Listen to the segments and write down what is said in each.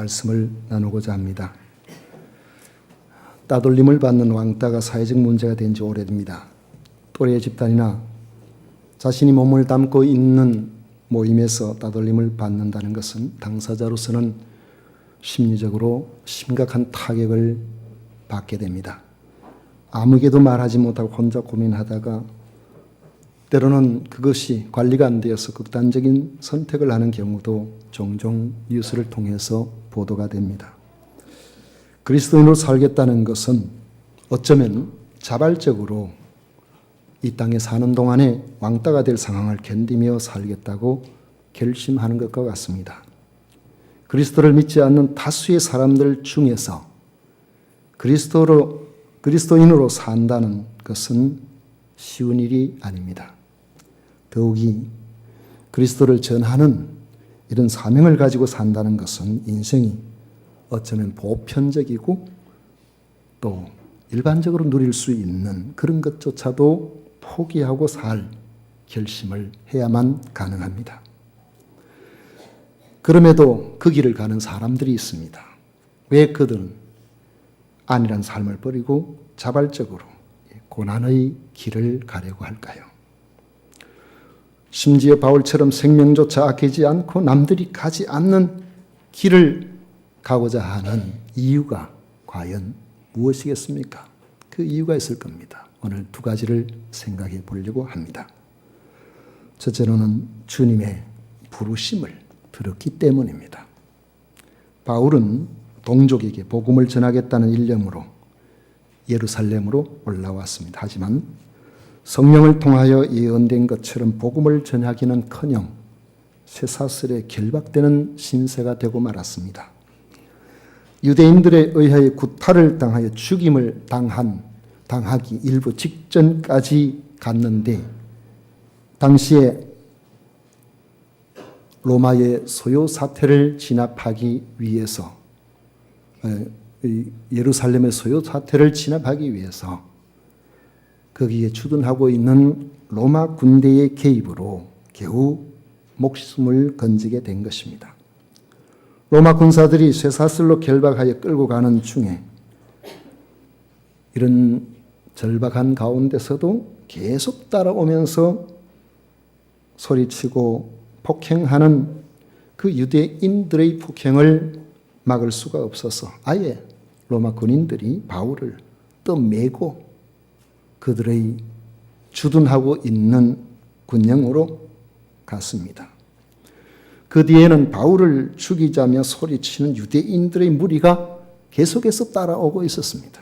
말씀을 나누고자 합니다. 따돌림을 받는 왕따가 사회적 문제가 된 지 오래됩니다. 또래 집단이나 자신이 몸을 담고 있는 모임에서 따돌림을 받는다는 것은 당사자로서는 심리적으로 심각한 타격을 받게 됩니다. 아무에게도 말하지 못하고 혼자 고민하다가 때로는 그것이 관리가 안 되어서 극단적인 선택을 하는 경우도 종종 뉴스를 통해서 보도가 됩니다. 그리스도인으로 살겠다는 것은 어쩌면 자발적으로 이 땅에 사는 동안에 왕따가 될 상황을 견디며 살겠다고 결심하는 것과 같습니다. 그리스도를 믿지 않는 다수의 사람들 중에서 그리스도인으로 산다는 것은 쉬운 일이 아닙니다. 더욱이 그리스도를 전하는 이런 사명을 가지고 산다는 것은 인생이 어쩌면 보편적이고 또 일반적으로 누릴 수 있는 그런 것조차도 포기하고 살 결심을 해야만 가능합니다. 그럼에도 그 길을 가는 사람들이 있습니다. 왜 그들은 안일한 삶을 버리고 자발적으로 고난의 길을 가려고 할까요? 심지어 바울처럼 생명조차 아끼지 않고 남들이 가지 않는 길을 가고자 하는 이유가 과연 무엇이겠습니까? 그 이유가 있을 겁니다. 오늘 두 가지를 생각해 보려고 합니다. 첫째로는 주님의 부르심을 들었기 때문입니다. 바울은 동족에게 복음을 전하겠다는 일념으로 예루살렘으로 올라왔습니다. 하지만 성령을 통하여 예언된 것처럼 복음을 전하기는커녕 쇠사슬에 결박되는 신세가 되고 말았습니다. 유대인들에 의하여 구타를 당하여 죽임을 당하기 일부 직전까지 갔는데 당시에 로마의 소요 사태를 진압하기 위해서 예루살렘의 소요 사태를 진압하기 위해서 거기에 주둔하고 있는 로마 군대의 개입으로 겨우 목숨을 건지게 된 것입니다. 로마 군사들이 쇠사슬로 결박하여 끌고 가는 중에 이런 절박한 가운데서도 계속 따라오면서 소리치고 폭행하는 그 유대인들의 폭행을 막을 수가 없어서 아예 로마 군인들이 바울을 떠매고 그들의 주둔하고 있는 군영으로 갔습니다. 그 뒤에는 바울을 죽이자며 소리치는 유대인들의 무리가 계속해서 따라오고 있었습니다.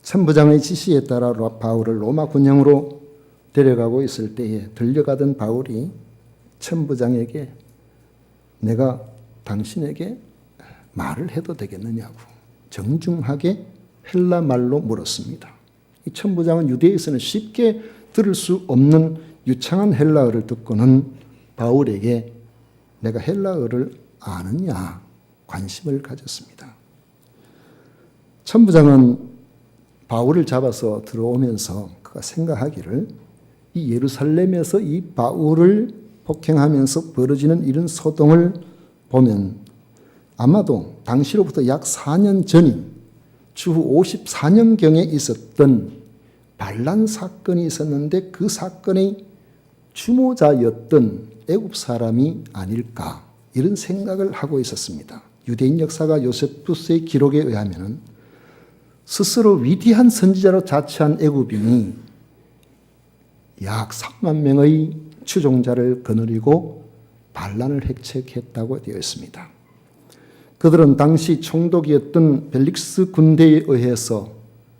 천부장의 지시에 따라 바울을 로마 군영으로 데려가고 있을 때에 들려가던 바울이 천부장에게 내가 당신에게 말을 해도 되겠느냐고 정중하게 헬라 말로 물었습니다. 이 천부장은 유대에서는 쉽게 들을 수 없는 유창한 헬라어를 듣고는 바울에게 내가 헬라어를 아느냐 관심을 가졌습니다. 천부장은 바울을 잡아서 들어오면서 그가 생각하기를 이 예루살렘에서 이 바울을 폭행하면서 벌어지는 이런 소동을 보면 아마도 당시로부터 약 4년 전인 주후 54년경에 있었던 반란 사건이 있었는데 그 사건의 주모자였던 애굽 사람이 아닐까 이런 생각을 하고 있었습니다. 유대인 역사가 요세푸스의 기록에 의하면 스스로 위대한 선지자로 자처한 애굽인이 약 3만 명의 추종자를 거느리고 반란을 획책했다고 되어 있습니다. 그들은 당시 총독이었던 벨릭스 군대에 의해서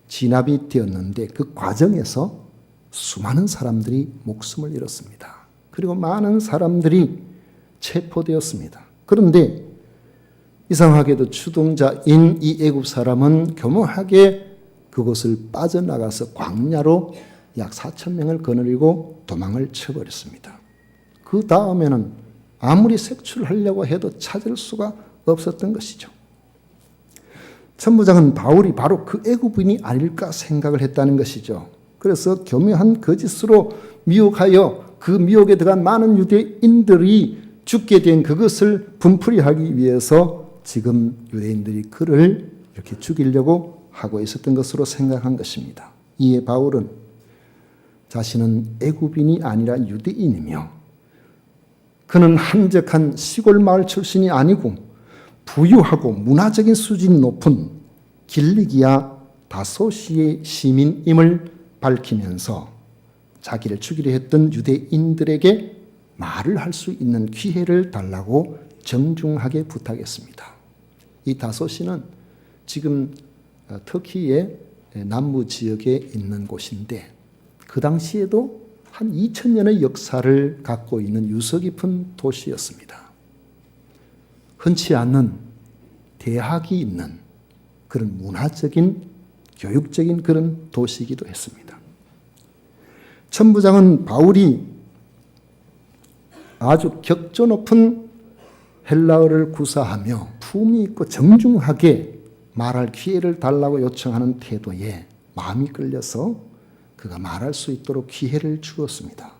진압이 되었는데 그 과정에서 수많은 사람들이 목숨을 잃었습니다. 그리고 많은 사람들이 체포되었습니다. 그런데 이상하게도 추종자인 이 애굽 사람은 교묘하게 그곳을 빠져나가서 광야로 약 4천 명을 거느리고 도망을 쳐버렸습니다. 그 다음에는 아무리 색출하려고 해도 찾을 수가 없었던 것이죠. 천부장은 바울이 바로 그 애굽인이 아닐까 생각을 했다는 것이죠. 그래서 교묘한 거짓으로 미혹하여 그 미혹에 들어간 많은 유대인들이 죽게 된 그것을 분풀이하기 위해서 지금 유대인들이 그를 이렇게 죽이려고 하고 있었던 것으로 생각한 것입니다. 이에 바울은 자신은 애굽인이 아니라 유대인이며 그는 한적한 시골 마을 출신이 아니고 부유하고 문화적인 수준이 높은 길리기아 다소시의 시민임을 밝히면서 자기를 죽이려 했던 유대인들에게 말을 할 수 있는 기회를 달라고 정중하게 부탁했습니다. 이 다소시는 지금 터키의 남부 지역에 있는 곳인데 그 당시에도 한 2000년의 역사를 갖고 있는 유서 깊은 도시였습니다. 흔치 않는 대학이 있는 그런 문화적인 교육적인 그런 도시이기도 했습니다. 천부장은 바울이 아주 격조 높은 헬라어를 구사하며 품위 있고 정중하게 말할 기회를 달라고 요청하는 태도에 마음이 끌려서 그가 말할 수 있도록 기회를 주었습니다.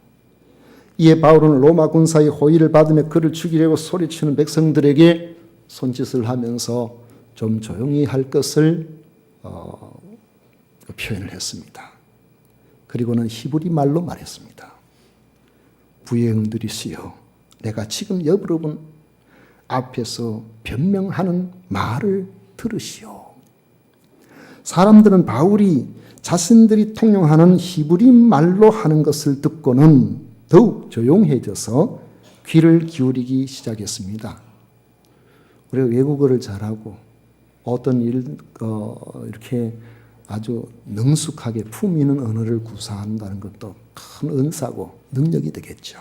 이에 바울은 로마 군사의 호의를 받으며 그를 죽이려고 소리치는 백성들에게 손짓을 하면서 좀 조용히 할 것을 표현을 했습니다. 그리고는 히브리 말로 말했습니다. 부형들이시여, 내가 지금 여러분 앞에서 변명하는 말을 들으시오. 사람들은 바울이 자신들이 통용하는 히브리 말로 하는 것을 듣고는 더욱 조용해져서 귀를 기울이기 시작했습니다. 우리가 외국어를 잘하고 어떤 이렇게 아주 능숙하게 품 있는 언어를 구사한다는 것도 큰 은사고 능력이 되겠죠.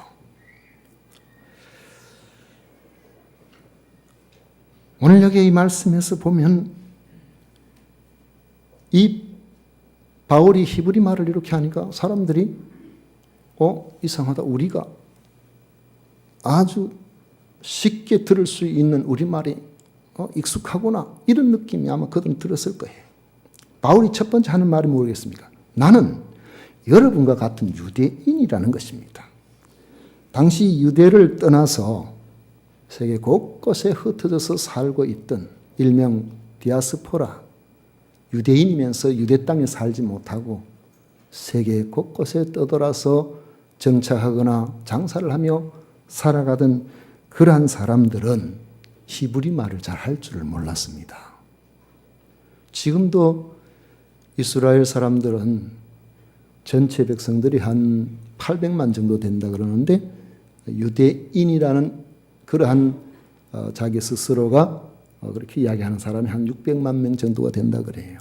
오늘 여기 이 말씀에서 보면 이 바울이 히브리 말을 이렇게 하니까 사람들이 이상하다. 우리가 아주 쉽게 들을 수 있는 우리말이 익숙하구나. 이런 느낌이 아마 그들은 들었을 거예요. 바울이 첫 번째 하는 말이 뭐겠습니까? 나는 여러분과 같은 유대인이라는 것입니다. 당시 유대를 떠나서 세계 곳곳에 흩어져서 살고 있던 일명 디아스포라, 유대인이면서 유대 땅에 살지 못하고 세계 곳곳에 떠돌아서 정착하거나 장사를 하며 살아가던 그러한 사람들은 히브리 말을 잘 할 줄을 몰랐습니다. 지금도 이스라엘 사람들은 전체 백성들이 한 800만 정도 된다 그러는데 유대인이라는 그러한 자기 스스로가 그렇게 이야기하는 사람이 한 600만 명 정도가 된다 그래요.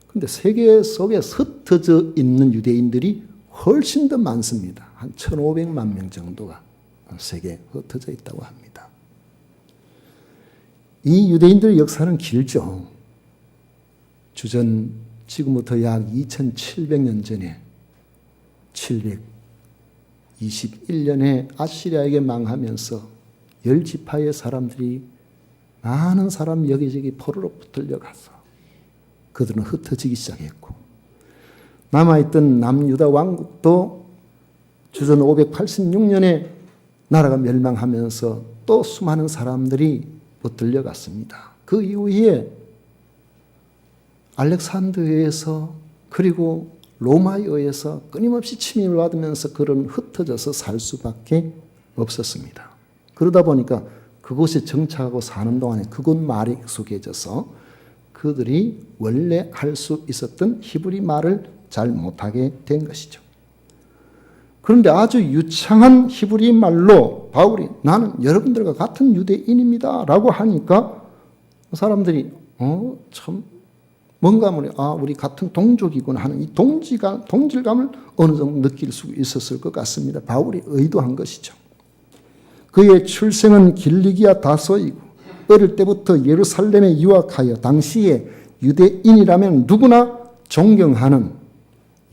그런데 세계 속에 흩어져 있는 유대인들이 훨씬 더 많습니다. 한 1500만 명 정도가 세계에 흩어져 있다고 합니다. 이 유대인들의 역사는 길죠. 주전 지금부터 약 2700년 전에 721년에 아시리아에게 망하면서 10지파의 사람들이 많은 사람 여기저기 포로로 붙들려가서 그들은 흩어지기 시작했고 남아있던 남유다 왕국도 주전 586년에 나라가 멸망하면서 또 수많은 사람들이 붙들려갔습니다. 그 이후에 알렉산드리아에서 그리고 로마에 의해서 끊임없이 침입을 받으면서 그런 흩어져서 살 수밖에 없었습니다. 그러다 보니까 그곳에 정착하고 사는 동안에 그곳 말에 익숙해져서 그들이 원래 할 수 있었던 히브리 말을 잘 못하게 된 것이죠. 그런데 아주 유창한 히브리 말로 바울이 나는 여러분들과 같은 유대인입니다 라고 하니까 사람들이 참 뭔가 우리 같은 동족이구나 하는 이 동질감을 어느 정도 느낄 수 있었을 것 같습니다. 바울이 의도한 것이죠. 그의 출생은 길리기아 다소이고 어릴 때부터 예루살렘에 유학하여 당시에 유대인이라면 누구나 존경하는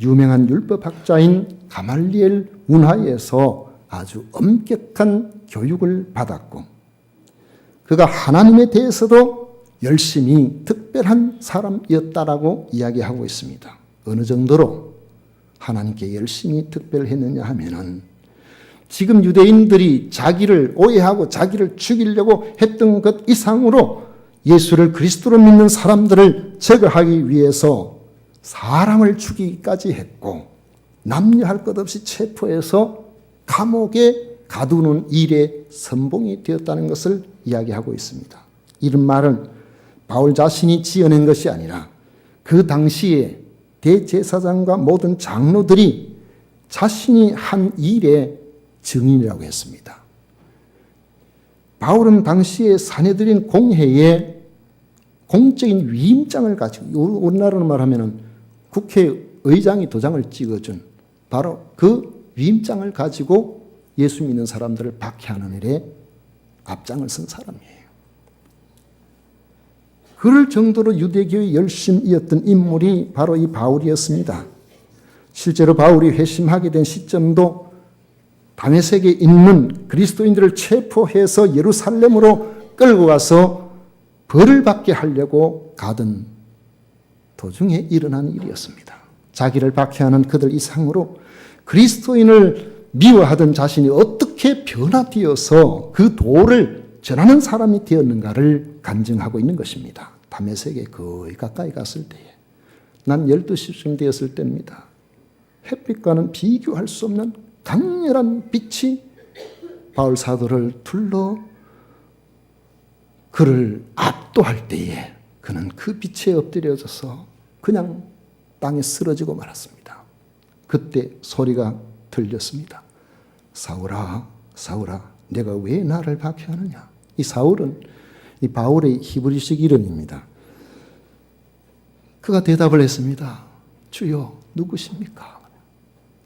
유명한 율법학자인 가말리엘 문화에서 아주 엄격한 교육을 받았고 그가 하나님에 대해서도 열심히 특별한 사람이었다라고 이야기하고 있습니다. 어느 정도로 하나님께 열심히 특별했느냐 하면은 지금 유대인들이 자기를 오해하고 자기를 죽이려고 했던 것 이상으로 예수를 그리스도로 믿는 사람들을 제거하기 위해서 사람을 죽이기까지 했고 남녀할 것 없이 체포해서 감옥에 가두는 일에 선봉이 되었다는 것을 이야기하고 있습니다. 이런 말은 바울 자신이 지어낸 것이 아니라 그 당시에 대제사장과 모든 장로들이 자신이 한 일의 증인이라고 했습니다. 바울은 당시에 사내들인 공회에 공적인 위임장을 가지고, 우리나라로 말하면 국회의장이 도장을 찍어준 바로 그 위임장을 가지고 예수 믿는 사람들을 박해하는 일에 앞장을 선 사람이에요. 그럴 정도로 유대교의 열심이었던 인물이 바로 이 바울이었습니다. 실제로 바울이 회심하게 된 시점도 다메섹에 있는 그리스도인들을 체포해서 예루살렘으로 끌고 가서 벌을 받게 하려고 가던 도중에 일어난 일이었습니다. 자기를 박해하는 그들 이상으로 그리스도인을 미워하던 자신이 어떻게 변화되어서 그 도를 전하는 사람이 되었는가를 간증하고 있는 것입니다. 다메섹에 거의 가까이 갔을 때에, 난 12시쯤 되었을 때입니다. 햇빛과는 비교할 수 없는 강렬한 빛이 바울 사도를 둘러 그를 압도할 때에 그는 그 빛에 엎드려져서 그냥 땅에 쓰러지고 말았습니다. 그때 소리가 들렸습니다. 사울아, 사울아, 내가 왜 나를 박해하느냐? 이 사울은 이 바울의 히브리식 이름입니다. 그가 대답을 했습니다. 주여, 누구십니까?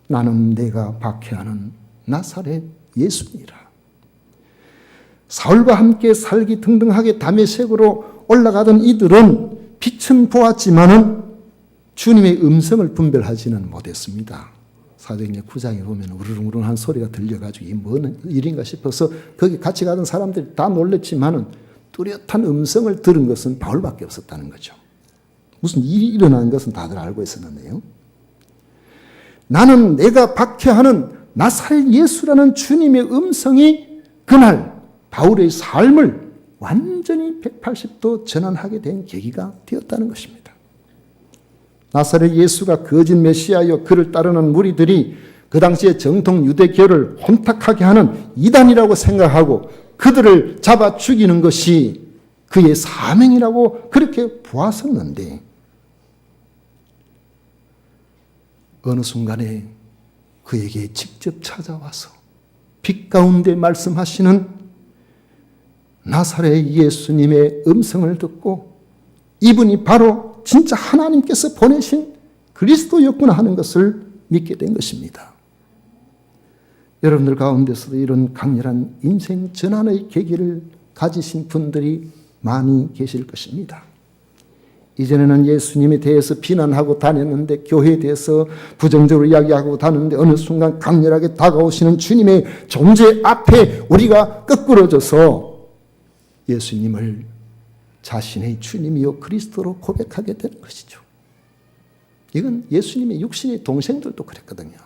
나는 내가 박해하는 나사렛 예수니라. 사울과 함께 살기 등등하게 다메섹으로 올라가던 이들은 빛은 보았지만은 주님의 음성을 분별하지는 못했습니다. 사도행전 9장에 보면 우르릉우릉한 소리가 들려가지고 이게 뭔 일인가 싶어서 거기 같이 가던 사람들이 다 놀랬지만은 뚜렷한 음성을 들은 것은 바울밖에 없었다는 거죠. 무슨 일이 일어나는 것은 다들 알고 있었는데요. 나는 내가 박해하는 나사렛 예수라는 주님의 음성이 그날 바울의 삶을 완전히 180도 전환하게 된 계기가 되었다는 것입니다. 나사렛 예수가 거짓 메시아여 그를 따르는 무리들이 그 당시에 정통 유대교를 혼탁하게 하는 이단이라고 생각하고 그들을 잡아 죽이는 것이 그의 사명이라고 그렇게 보았었는데 어느 순간에 그에게 직접 찾아와서 빛 가운데 말씀하시는 나사렛 예수님의 음성을 듣고 이분이 바로 진짜 하나님께서 보내신 그리스도였구나 하는 것을 믿게 된 것입니다. 여러분들 가운데서도 이런 강렬한 인생 전환의 계기를 가지신 분들이 많이 계실 것입니다. 이전에는 예수님에 대해서 비난하고 다녔는데, 교회에 대해서 부정적으로 이야기하고 다녔는데 어느 순간 강렬하게 다가오시는 주님의 존재 앞에 우리가 거꾸러져서 예수님을 자신의 주님이요 그리스도로 고백하게 되는 것이죠. 이건 예수님의 육신의 동생들도 그랬거든요.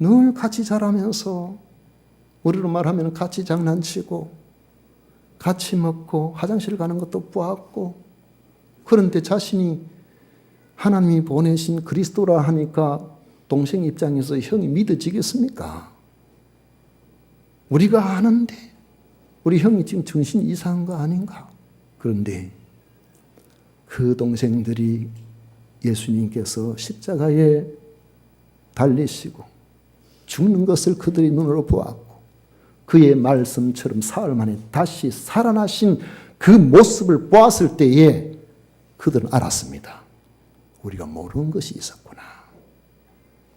늘 같이 자라면서 우리로 말하면 같이 장난치고 같이 먹고 화장실 가는 것도 보았고, 그런데 자신이 하나님이 보내신 그리스도라 하니까 동생 입장에서 형이 믿어지겠습니까? 우리가 아는데 우리 형이 지금 정신이 이상한 거 아닌가? 그런데 그 동생들이 예수님께서 십자가에 달리시고 죽는 것을 그들이 눈으로 보았고 그의 말씀처럼 사흘 만에 다시 살아나신 그 모습을 보았을 때에 그들은 알았습니다. 우리가 모르는 것이 있었구나.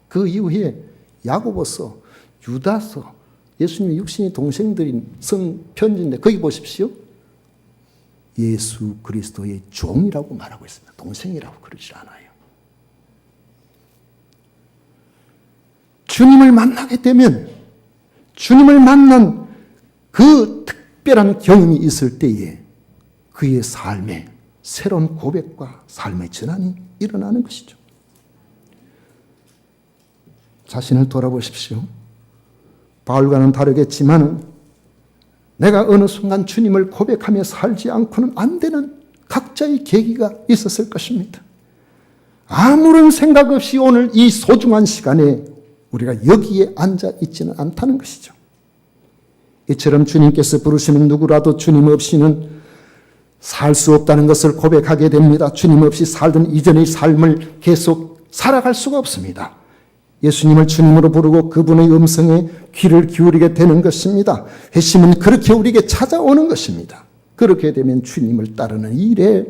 그 이후에 야고보서, 유다서, 예수님의 육신의 동생들이 쓴 편지인데 거기 보십시오. 예수 그리스도의 종이라고 말하고 있습니다. 동생이라고 그러지 않아요. 주님을 만나게 되면 주님을 만난 그 특별한 경험이 있을 때에 그의 삶에 새로운 고백과 삶의 전환이 일어나는 것이죠. 자신을 돌아보십시오. 바울과는 다르겠지만 내가 어느 순간 주님을 고백하며 살지 않고는 안 되는 각자의 계기가 있었을 것입니다. 아무런 생각 없이 오늘 이 소중한 시간에 우리가 여기에 앉아 있지는 않다는 것이죠. 이처럼 주님께서 부르시는 누구라도 주님 없이는 살 수 없다는 것을 고백하게 됩니다. 주님 없이 살던 이전의 삶을 계속 살아갈 수가 없습니다. 예수님을 주님으로 부르고 그분의 음성에 귀를 기울이게 되는 것입니다. 회심은 그렇게 우리에게 찾아오는 것입니다. 그렇게 되면 주님을 따르는 일에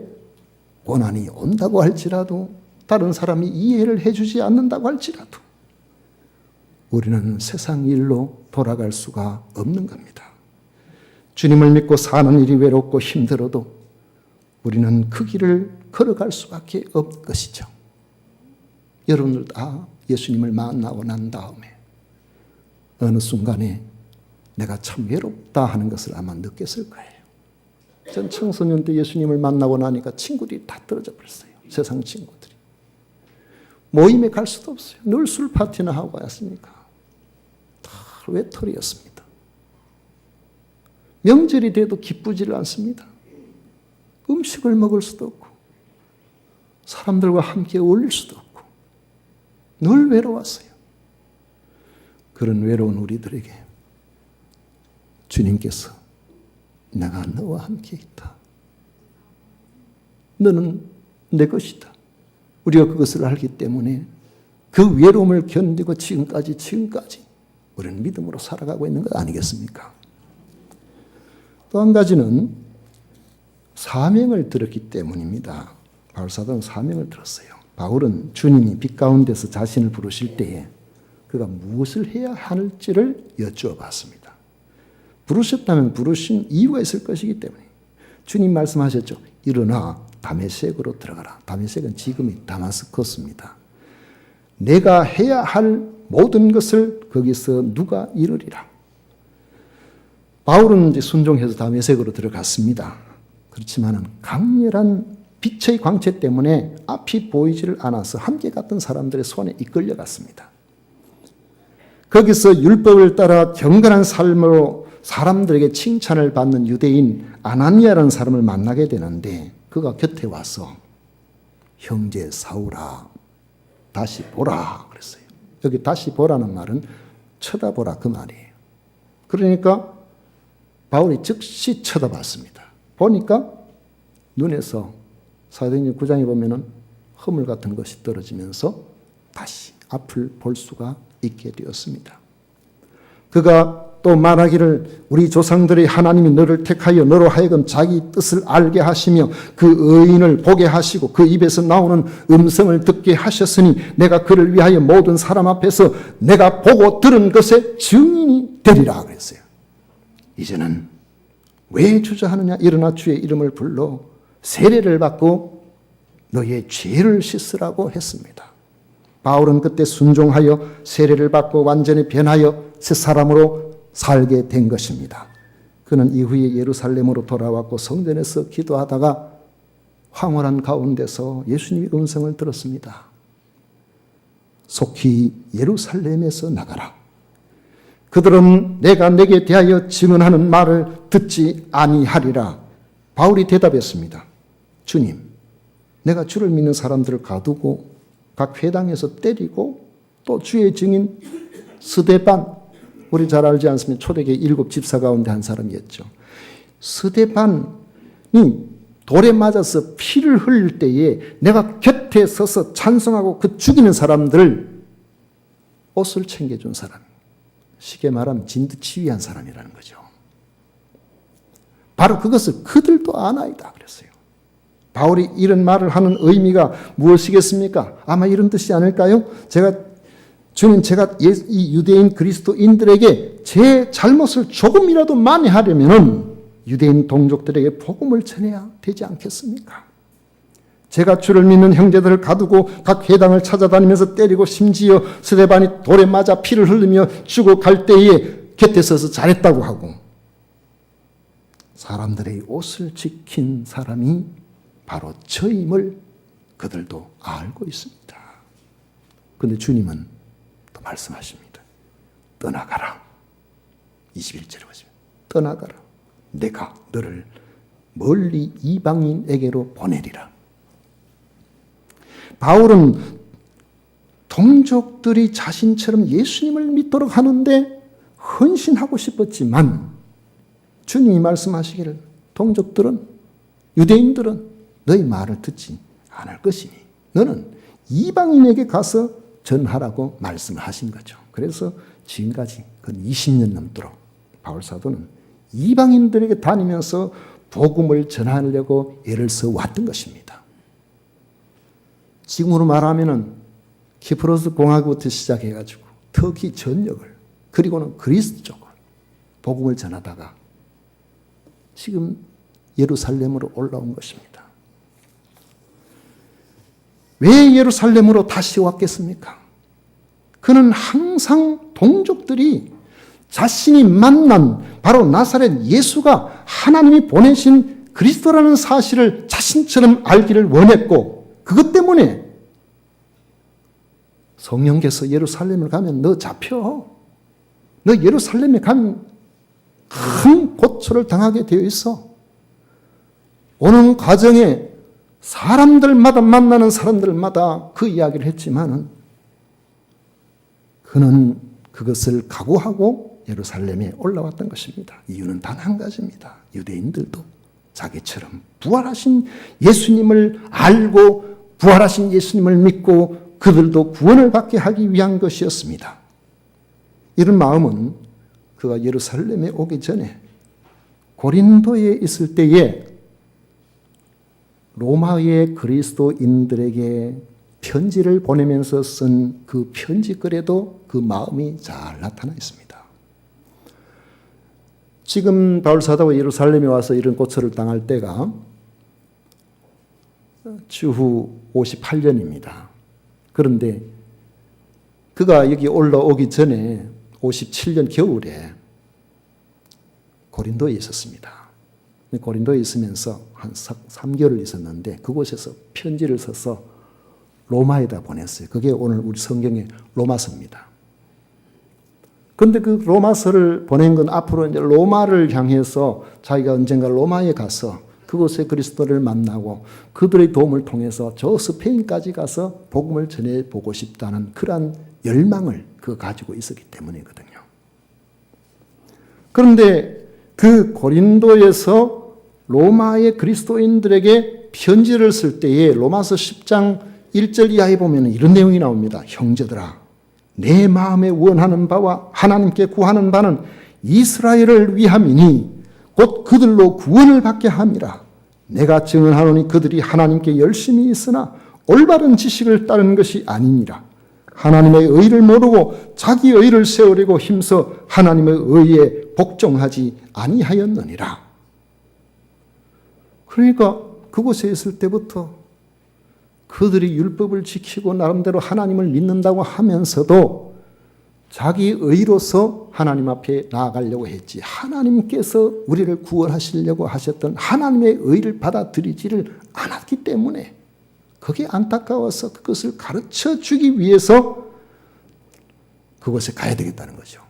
고난이 온다고 할지라도 다른 사람이 이해를 해주지 않는다고 할지라도 우리는 세상 일로 돌아갈 수가 없는 겁니다. 주님을 믿고 사는 일이 외롭고 힘들어도 우리는 그 길을 걸어갈 수밖에 없는 것이죠. 여러분들 다 예수님을 만나고 난 다음에 어느 순간에 내가 참 외롭다 하는 것을 아마 느꼈을 거예요. 전 청소년 때 예수님을 만나고 나니까 친구들이 다 떨어져 버렸어요. 세상 친구들이. 모임에 갈 수도 없어요. 늘 술 파티나 하고 왔으니까. 다 외톨이였습니다. 명절이 돼도 기쁘지를 않습니다. 음식을 먹을 수도 없고 사람들과 함께 어울릴 수도 없고 늘 외로웠어요. 그런 외로운 우리들에게 주님께서 내가 너와 함께 있다. 너는 내 것이다. 우리가 그것을 알기 때문에 그 외로움을 견디고 지금까지 우리는 믿음으로 살아가고 있는 것 아니겠습니까? 또 한 가지는 사명을 들었기 때문입니다. 바울 사도는 사명을 들었어요. 바울은 주님이 빛 가운데서 자신을 부르실 때에 그가 무엇을 해야 할지를 여쭈어 봤습니다. 부르셨다면 부르신 이유가 있을 것이기 때문에 주님 말씀하셨죠. 일어나 다메섹으로 들어가라. 다메섹은 지금의 다마스커스입니다. 내가 해야 할 모든 것을 거기서 누가 이루리라. 바울은 이제 순종해서 다메섹으로 들어갔습니다. 그렇지만은 강렬한 빛의 광채 때문에 앞이 보이지를 않아서 함께 갔던 사람들의 손에 이끌려 갔습니다. 거기서 율법을 따라 경건한 삶으로 사람들에게 칭찬을 받는 유대인 아나니아라는 사람을 만나게 되는데 그가 곁에 와서 형제 사울아 다시 보라 그랬어요. 여기 다시 보라는 말은 쳐다보라 그 말이에요. 그러니까 바울이 즉시 쳐다봤습니다. 보니까 눈에서 사도행전 9장에 보면은 허물 같은 것이 떨어지면서 다시 앞을 볼 수가 있게 되었습니다. 그가 또 말하기를 우리 조상들의 하나님이 너를 택하여 너로 하여금 자기 뜻을 알게 하시며 그 의인을 보게 하시고 그 입에서 나오는 음성을 듣게 하셨으니 내가 그를 위하여 모든 사람 앞에서 내가 보고 들은 것의 증인이 되리라 그랬어요. 이제는 왜 주저하느냐 일어나 주의 이름을 불러 세례를 받고 너의 죄를 씻으라고 했습니다. 바울은 그때 순종하여 세례를 받고 완전히 변하여 새 사람으로 살게 된 것입니다. 그는 이후에 예루살렘으로 돌아왔고 성전에서 기도하다가 황홀한 가운데서 예수님의 음성을 들었습니다. 속히 예루살렘에서 나가라. 그들은 내가 내게 대하여 증언하는 말을 듣지 아니하리라. 바울이 대답했습니다. 주님, 내가 주를 믿는 사람들을 가두고 각 회당에서 때리고 또 주의 증인 스데반, 우리 잘 알지 않습니까? 초대교회 7 집사 가운데 한 사람이었죠. 스데반이 돌에 맞아서 피를 흘릴 때에 내가 곁에 서서 찬송하고 그 죽이는 사람들 옷을 챙겨준 사람. 쉽게 말하면 진두치위한 사람이라는 거죠. 바로 그것을 그들도 아나이다 그랬어요. 바울이 이런 말을 하는 의미가 무엇이겠습니까? 아마 이런 뜻이 아닐까요? 주님, 제가 이 유대인 그리스도인들에게 제 잘못을 조금이라도 만회하려면 유대인 동족들에게 복음을 전해야 되지 않겠습니까? 제가 주를 믿는 형제들을 가두고 각 회당을 찾아다니면서 때리고 심지어 스데반이 돌에 맞아 피를 흘리며 죽어갈 때에 곁에 서서 잘했다고 하고 사람들의 옷을 지킨 사람이 바로 저임을 그들도 알고 있습니다. 그런데 주님은 또 말씀하십니다. 떠나가라. 21절에 보시면 떠나가라. 내가 너를 멀리 이방인에게로 보내리라. 바울은 동족들이 자신처럼 예수님을 믿도록 하는데 헌신하고 싶었지만 주님이 말씀하시기를 동족들은, 유대인들은 너희 말을 듣지 않을 것이니 너는 이방인에게 가서 전하라고 말씀을 하신 거죠. 그래서 지금까지 근 20년 넘도록 바울 사도는 이방인들에게 다니면서 복음을 전하려고 애를 써 왔던 것입니다. 지금으로 말하면은 키프로스 공화국부터 시작해가지고 터키 전역을, 그리고는 그리스 쪽을 복음을 전하다가 지금 예루살렘으로 올라온 것입니다. 왜 예루살렘으로 다시 왔겠습니까? 그는 항상 동족들이 자신이 만난 바로 나사렛 예수가 하나님이 보내신 그리스도라는 사실을 자신처럼 알기를 원했고, 그것 때문에 성령께서 예루살렘을 가면 너 잡혀. 너 예루살렘에 가면 큰 고초를 당하게 되어 있어. 오는 과정에 사람들마다, 만나는 사람들마다 그 이야기를 했지만은 그는 그것을 각오하고 예루살렘에 올라왔던 것입니다. 이유는 단 한 가지입니다. 유대인들도 자기처럼 부활하신 예수님을 알고 부활하신 예수님을 믿고 그들도 구원을 받게 하기 위한 것이었습니다. 이런 마음은 그가 예루살렘에 오기 전에 고린도에 있을 때에 로마의 그리스도인들에게 편지를 보내면서 쓴 그 편지글에도 그 마음이 잘 나타나 있습니다. 지금 바울 사도가 예루살렘에 와서 이런 고초를 당할 때가 주후 58년입니다. 그런데 그가 여기 올라오기 전에 57년 겨울에 고린도에 있었습니다. 고린도에 있으면서 한 3개월을 있었는데 그곳에서 편지를 써서 로마에다 보냈어요. 그게 오늘 우리 성경의 로마서입니다. 그런데 그 로마서를 보낸 건 앞으로 이제 로마를 향해서 자기가 언젠가 로마에 가서 그곳에 그리스도를 만나고 그들의 도움을 통해서 저 스페인까지 가서 복음을 전해보고 싶다는 그러한 열망을 그가 가지고 있었기 때문이거든요. 그런데 그 고린도에서 로마의 그리스도인들에게 편지를 쓸 때에 로마서 10장 1절 이하에 보면 이런 내용이 나옵니다. 형제들아, 내 마음에 원하는 바와 하나님께 구하는 바는 이스라엘을 위함이니 곧 그들로 구원을 받게 함이라. 내가 증언하노니 그들이 하나님께 열심히 있으나 올바른 지식을 따르는 것이 아니니라. 하나님의 의를 모르고 자기 의를 세우려고 힘써 하나님의 의에 복종하지 아니하였느니라. 그러니까 그곳에 있을 때부터 그들이 율법을 지키고 나름대로 하나님을 믿는다고 하면서도 자기 의로서 하나님 앞에 나아가려고 했지, 하나님께서 우리를 구원하시려고 하셨던 하나님의 의를 받아들이지를 않았기 때문에 그게 안타까워서 그것을 가르쳐 주기 위해서 그곳에 가야 되겠다는 거죠.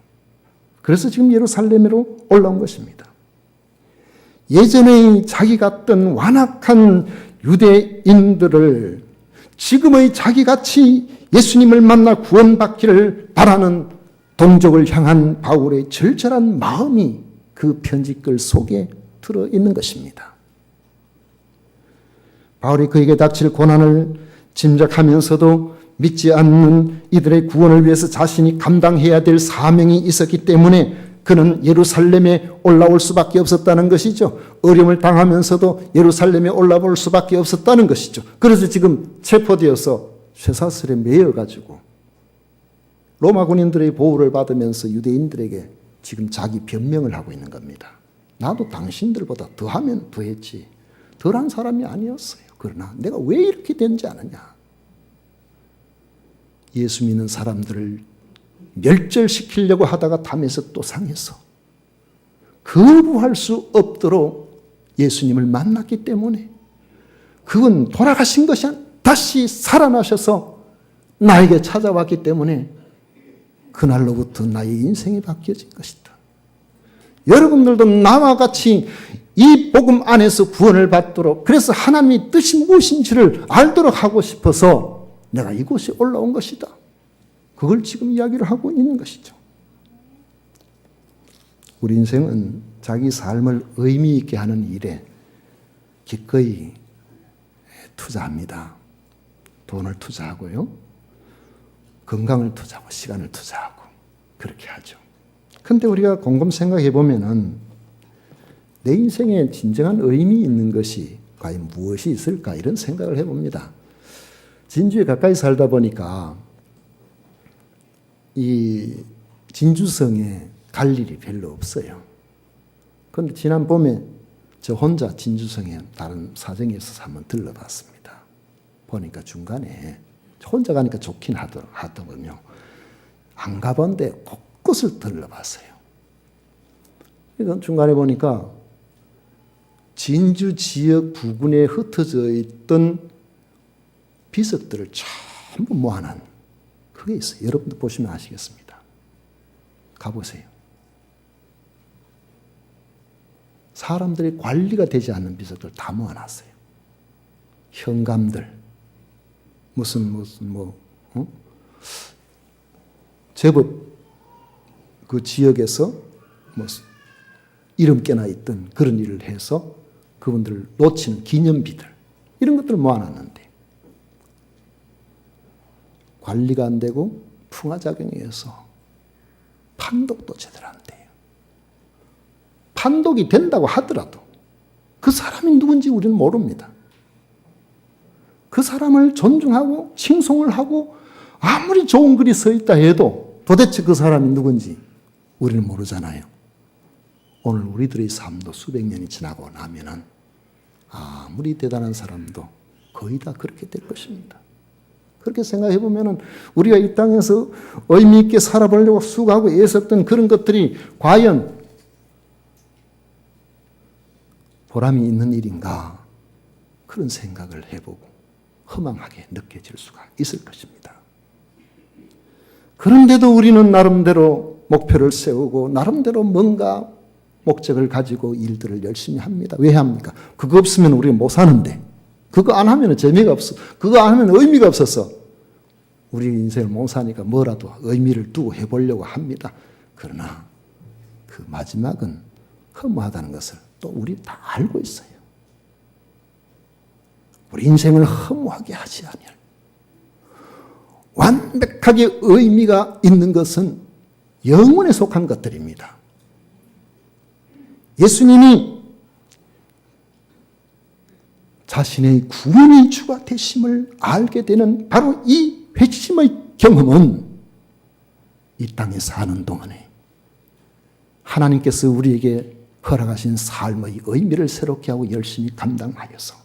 그래서 지금 예루살렘으로 올라온 것입니다. 예전에 자기 같던 완악한 유대인들을 지금의 자기같이 예수님을 만나 구원받기를 바라는 동족을 향한 바울의 절절한 마음이 그 편지글 속에 들어있는 것입니다. 바울이 그에게 닥칠 고난을 짐작하면서도 믿지 않는 이들의 구원을 위해서 자신이 감당해야 될 사명이 있었기 때문에 그는 예루살렘에 올라올 수밖에 없었다는 것이죠. 어려움을 당하면서도 예루살렘에 올라올 수밖에 없었다는 것이죠. 그래서 지금 체포되어서 쇠사슬에 매여가지고 로마 군인들의 보호를 받으면서 유대인들에게 지금 자기 변명을 하고 있는 겁니다. 나도 당신들보다 더하면 더했지 덜한 사람이 아니었어요. 그러나 내가 왜 이렇게 된지 아느냐. 예수 믿는 사람들을 멸절시키려고 하다가 담에서 또 상해서 거부할 수 없도록 예수님을 만났기 때문에 그건 돌아가신 것이 아니라 다시 살아나셔서 나에게 찾아왔기 때문에 그날로부터 나의 인생이 바뀌어진 것이다. 여러분들도 나와 같이 이 복음 안에서 구원을 받도록, 그래서 하나님의 뜻이 무엇인지를 알도록 하고 싶어서 내가 이곳에 올라온 것이다. 그걸 지금 이야기를 하고 있는 것이죠. 우리 인생은 자기 삶을 의미 있게 하는 일에 기꺼이 투자합니다. 돈을 투자하고요. 건강을 투자하고 시간을 투자하고 그렇게 하죠. 근데 우리가 곰곰 생각해 보면은 내 인생에 진정한 의미 있는 것이 과연 무엇이 있을까 이런 생각을 해봅니다. 진주에 가까이 살다 보니까 이 진주성에 갈 일이 별로 없어요. 그런데 지난 봄에 저 혼자 진주성에 다른 사정이 있어서 한번 들러봤습니다. 보니까 중간에 혼자 가니까 좋긴 하더군요. 안 가본데 곳곳을 들러봤어요. 그래서 중간에 보니까 진주 지역 부근에 흩어져 있던 비석들을 전부 모아놓은 그게 있어요. 여러분도 보시면 아시겠습니다. 가보세요. 사람들이 관리가 되지 않는 비석들 다 모아놨어요. 현감들, 제법 그 지역에서 이름 깨나 있던 그런 일을 해서 그분들을 놓치는 기념비들, 이런 것들을 모아놨는데 관리가 안 되고 풍화작용에서 판독도 제대로 안 돼요. 판독이 된다고 하더라도 그 사람이 누군지 우리는 모릅니다. 그 사람을 존중하고 칭송을 하고 아무리 좋은 글이 써 있다 해도 도대체 그 사람이 누군지 우리는 모르잖아요. 오늘 우리들의 삶도 수백 년이 지나고 나면은 아무리 대단한 사람도 거의 다 그렇게 될 것입니다. 그렇게 생각해 보면은 우리가 이 땅에서 의미 있게 살아보려고 수고하고 애썼던 그런 것들이 과연 보람이 있는 일인가 그런 생각을 해보고 허망하게 느껴질 수가 있을 것입니다. 그런데도 우리는 나름대로 목표를 세우고 나름대로 뭔가 목적을 가지고 일들을 열심히 합니다. 왜 합니까? 그거 없으면 우리가 못 사는데, 그거 안 하면 재미가 없어, 그거 안 하면 의미가 없어서 우리 인생을 못 사니까 뭐라도 의미를 두고 해보려고 합니다. 그러나 그 마지막은 허무하다는 것을 또 우리 다 알고 있어요. 우리 인생을 허무하게 하지 아니할 완벽하게 의미가 있는 것은 영혼에 속한 것들입니다. 예수님이 자신의 구원의 주가 되심을 알게 되는 바로 이 회심의 경험은 이 땅에 사는 동안에 하나님께서 우리에게 허락하신 삶의 의미를 새롭게 하고 열심히 감당하여서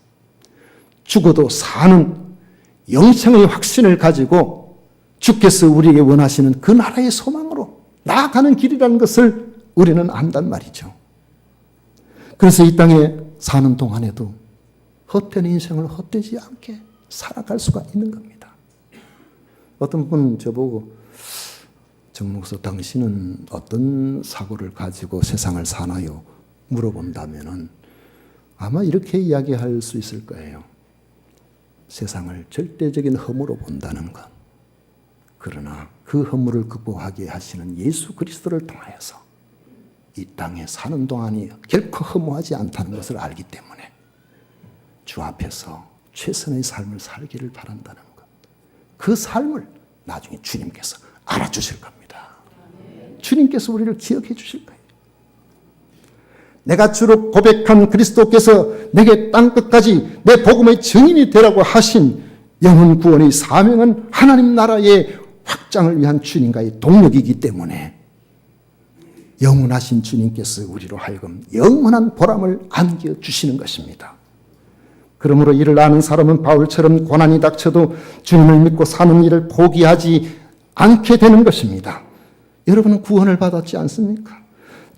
죽어도 사는 영생의 확신을 가지고 주께서 우리에게 원하시는 그 나라의 소망으로 나아가는 길이라는 것을 우리는 안단 말이죠. 그래서 이 땅에 사는 동안에도 헛된 인생을 헛되지 않게 살아갈 수가 있는 겁니다. 어떤 분 저보고 정목사 당신은 어떤 사고를 가지고 세상을 사나요? 물어본다면은 아마 이렇게 이야기할 수 있을 거예요. 세상을 절대적인 허무로 본다는 것. 그러나 그 허무를 극복하게 하시는 예수 그리스도를 통하여서 이 땅에 사는 동안이 결코 허무하지 않다는 것을 알기 때문에 주 앞에서 최선의 삶을 살기를 바란다는 것. 그 삶을 나중에 주님께서 알아주실 겁니다. 주님께서 우리를 기억해 주실 거예요. 내가 주로 고백한 그리스도께서 내게 땅끝까지 내 복음의 증인이 되라고 하신 영혼 구원의 사명은 하나님 나라의 확장을 위한 주님과의 동력이기 때문에 영원하신 주님께서 우리로 하여금 영원한 보람을 안겨주시는 것입니다. 그러므로 이를 아는 사람은 바울처럼 고난이 닥쳐도 주님을 믿고 사는 일을 포기하지 않게 되는 것입니다. 여러분은 구원을 받았지 않습니까?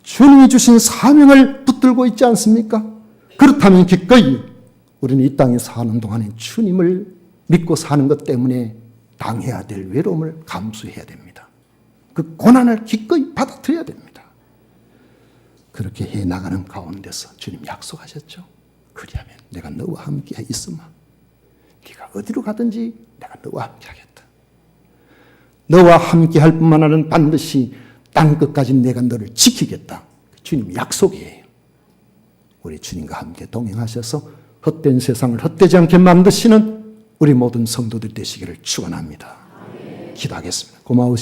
주님이 주신 사명을 붙들고 있지 않습니까? 그렇다면 기꺼이 우리는 이 땅에 사는 동안에 주님을 믿고 사는 것 때문에 당해야 될 외로움을 감수해야 됩니다. 그 고난을 기꺼이 받아들여야 됩니다. 그렇게 해 나가는 가운데서 주님 약속하셨죠. 그리하면 내가 너와 함께 있으마. 네가 어디로 가든지 내가 너와 함께 하겠다. 너와 함께 할 뿐만 아니라 반드시 땅 끝까지 내가 너를 지키겠다. 주님 약속이에요. 우리 주님과 함께 동행하셔서 헛된 세상을 헛되지 않게 만드시는 우리 모든 성도들 되시기를 축원합니다. 기도하겠습니다. 고마우신